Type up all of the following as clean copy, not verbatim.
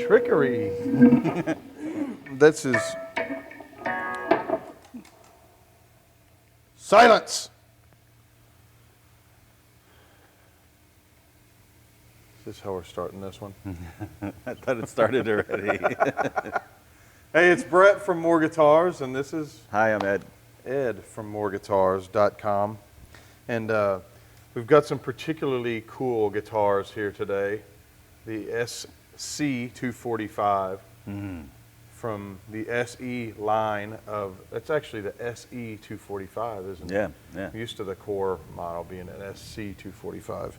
Trickery. This is silence. Is this how we're starting this one? I thought it started already. Hey, it's Brett from More Guitars, and this is Hi, I'm Ed. Ed from moreguitars.com. And we've got some particularly cool guitars here today. The SC245 from the SE line of, it's actually the SE245, isn't it? Yeah, yeah. I'm used to the core model being an SC245.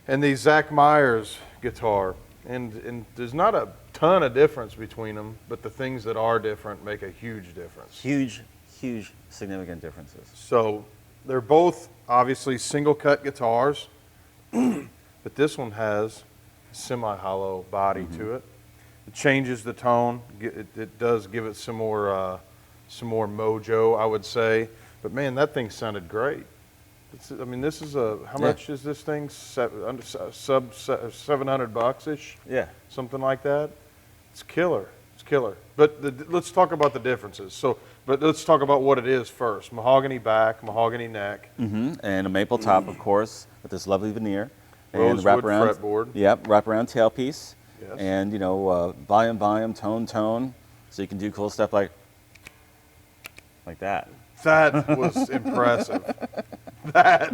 And the Zack Myers guitar. And there's not a ton of difference between them, but the things that are different make a huge difference. Huge, huge, significant differences. So they're both obviously single cut guitars, but this one has a semi-hollow body to it. It changes the tone. It does give it some more mojo, I would say. But man, that thing sounded great. I mean, this is how much is this thing? Sub $700-ish? Yeah. Something like that. It's killer. It's killer. But let's talk about the differences. But let's talk about what it is first. Mahogany back, mahogany neck. And a maple top, of course, with this lovely veneer. And Rosewood fretboard. Yep, wraparound tailpiece. Yes. And, you know, volume, tone. So you can do cool stuff like that. That was impressive. That.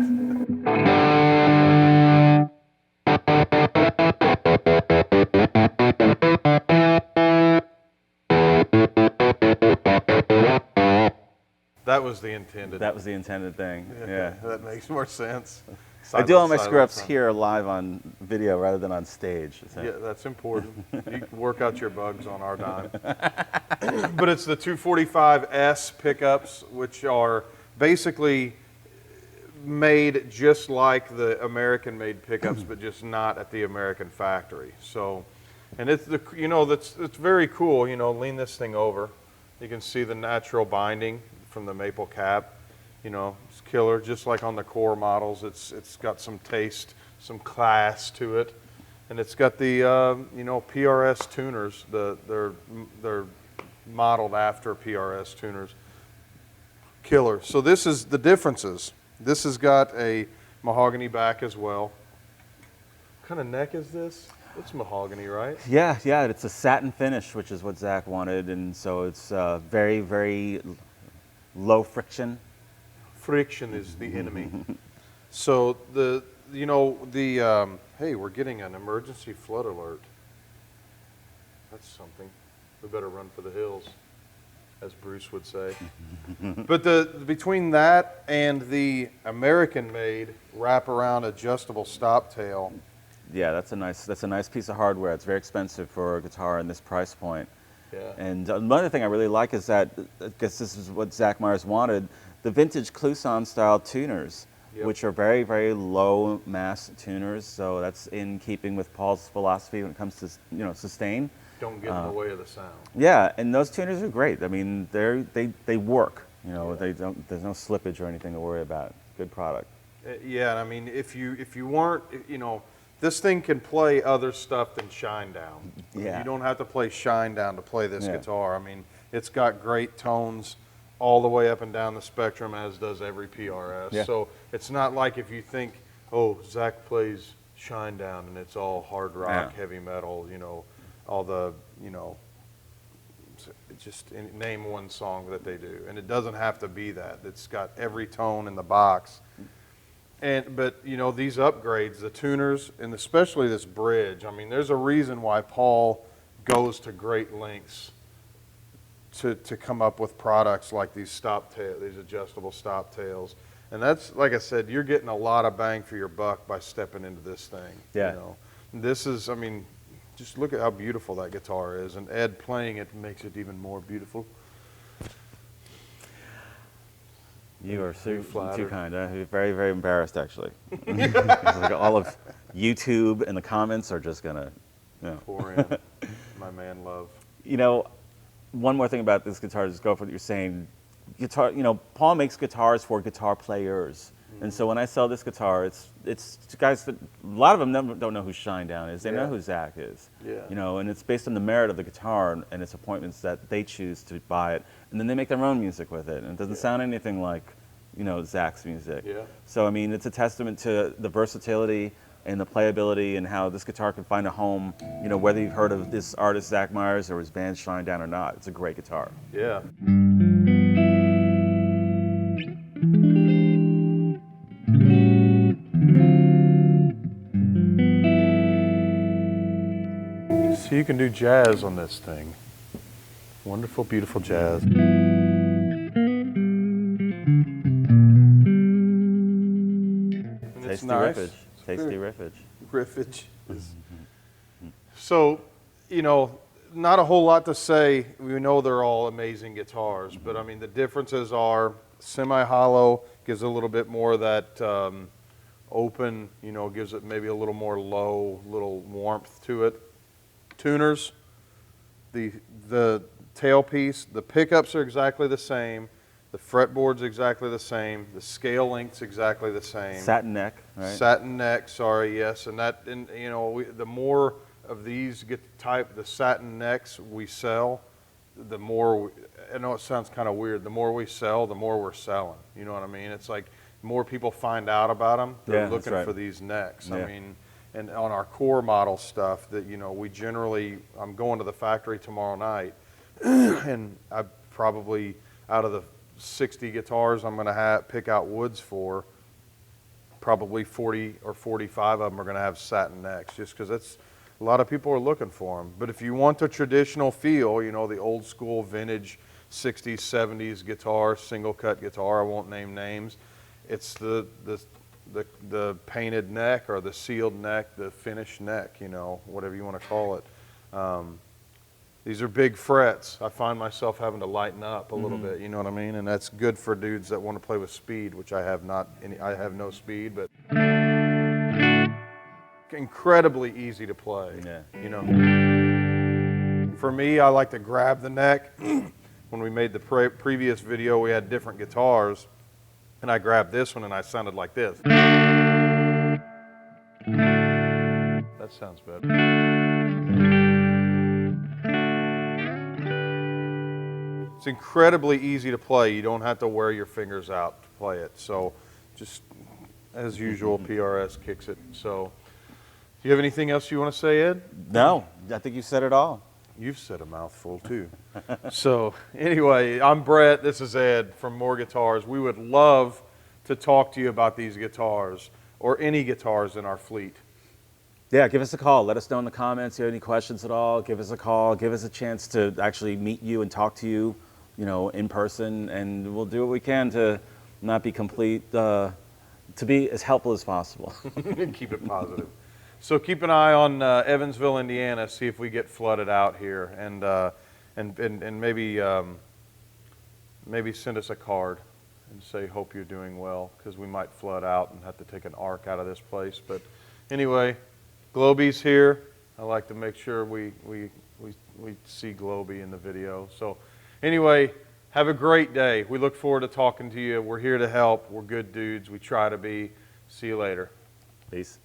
That was the intended. That was the intended thing. Yeah. That makes more sense. I do all my screw-ups here live on video rather than on stage. So. Yeah, that's important. You can work out your bugs on our dime. But it's the 245S pickups, which are basically made just like the American-made pickups, but just not at the American factory. So, and it's it's very cool. You know, lean this thing over. You can see the natural binding from the maple cap. You know, it's killer, just like on the core models. It's got some taste, some class to it, and it's got the PRS tuners. They're modeled after PRS tuners. Killer. So this is the differences. This has got a mahogany back as well. What kind of neck is this? It's mahogany, right? Yeah. It's a satin finish, which is what Zack wanted, and so it's very, very low friction. Friction is the enemy. So hey, we're getting an emergency flood alert. That's something. We better run for the hills, as Bruce would say. But between that and the American-made wraparound adjustable stop tail. Yeah, that's a nice piece of hardware. It's very expensive for a guitar in this price point. Yeah. And another thing I really like is that, I guess this is what Zack Myers wanted, the vintage Clouson style tuners, which are very, very low mass tuners. So that's in keeping with Paul's philosophy when it comes to sustain. Don't get in the way of the sound. Yeah, and those tuners are great. I mean, they work. You know, there's no slippage or anything to worry about. Good product. Yeah, I mean, if you weren't, this thing can play other stuff than Shinedown. Yeah. You don't have to play Shinedown to play this guitar. I mean, it's got great tones all the way up and down the spectrum, as does every PRS. Yeah. So it's not like if you think, oh, Zack plays Shinedown and it's all hard rock, heavy metal, all the, just name one song that they do. And it doesn't have to be that. It's got every tone in the box. But these upgrades, the tuners, and especially this bridge, I mean, there's a reason why Paul goes to great lengths to come up with products like these these adjustable stop tails. And that's, like I said, you're getting a lot of bang for your buck by stepping into this thing. Yeah. This is, I mean, just look at how beautiful that guitar is, and Ed playing it makes it even more beautiful. You are too flattered. kind. You're very, very embarrassed, actually. Like all of YouTube and the comments are just gonna Pour in my man love. One more thing about this guitar, just go for what you're saying. Guitar, Paul makes guitars for guitar players. And so when I sell this guitar, it's guys that a lot of them don't know who Shinedown is. They know Yeah. who Zack is. Yeah. You know, and it's based on the merit of the guitar and its appointments that they choose to buy it, and then they make their own music with it. And it doesn't sound anything like, you know, Zack's music. Yeah. So I mean, it's a testament to the versatility and the playability and how this guitar can find a home. You know, whether you've heard of this artist Zack Myers or his band Shinedown or not, it's a great guitar. Yeah. So you can do jazz on this thing. Wonderful, beautiful jazz. And it's Tasty nice. riffage. Tasty riffage. Riffage. So, you know, not a whole lot to say. We know they're all amazing guitars, but I mean, the differences are semi-hollow gives a little bit more of that open, you know, gives it maybe a little more low, little warmth to it. Tuners, the tailpiece, the pickups are exactly the same, the fretboard's exactly the same, the scale length's exactly the same. Satin neck, right? Satin neck, sorry, yes, and that, and you know, the more of these the satin necks we sell, the more, I know it sounds kind of weird, the more we sell, the more we're selling, you know what I mean? It's like, the more people find out about them, they're Yeah, that's looking right. for these necks. Yeah. I mean, and on our core model stuff that, you know, we generally, I'm going to the factory tomorrow night, and I probably, out of the 60 guitars I'm going to pick out woods for, probably 40 or 45 of them are going to have satin necks, just because that's, a lot of people are looking for them. But if you want the traditional feel, you know, the old school vintage 60s, 70s guitar, single cut guitar, I won't name names, it's the painted neck or the sealed neck, the finished neck, you know, whatever you want to call it. These are big frets. I find myself having to lighten up a little bit, you know what I mean? And that's good for dudes that want to play with speed, which I have not any, I have no speed, but incredibly easy to play. Yeah. You know, for me, I like to grab the neck. When we made the previous video, we had different guitars, and I grabbed this one and I sounded like this. That sounds better. It's incredibly easy to play. You don't have to wear your fingers out to play it. So just as usual, PRS kicks it. So do you have anything else you want to say, Ed? No, I think you said it all. You've said a mouthful too. So anyway, I'm Brett. This is Ed from More Guitars. We would love to talk to you about these guitars or any guitars in our fleet. Yeah, give us a call. Let us know in the comments if you have any questions at all. Give us a call. Give us a chance to actually meet you and talk to you, you know, in person, and we'll do what we can to not be complete, to be as helpful as possible. Keep it positive. So keep an eye on Evansville, Indiana. See if we get flooded out here, and maybe maybe send us a card and say hope you're doing well, because we might flood out and have to take an ark out of this place. But anyway, Globey's here. I like to make sure we see Globey in the video. So anyway, have a great day. We look forward to talking to you. We're here to help. We're good dudes. We try to be. See you later. Peace.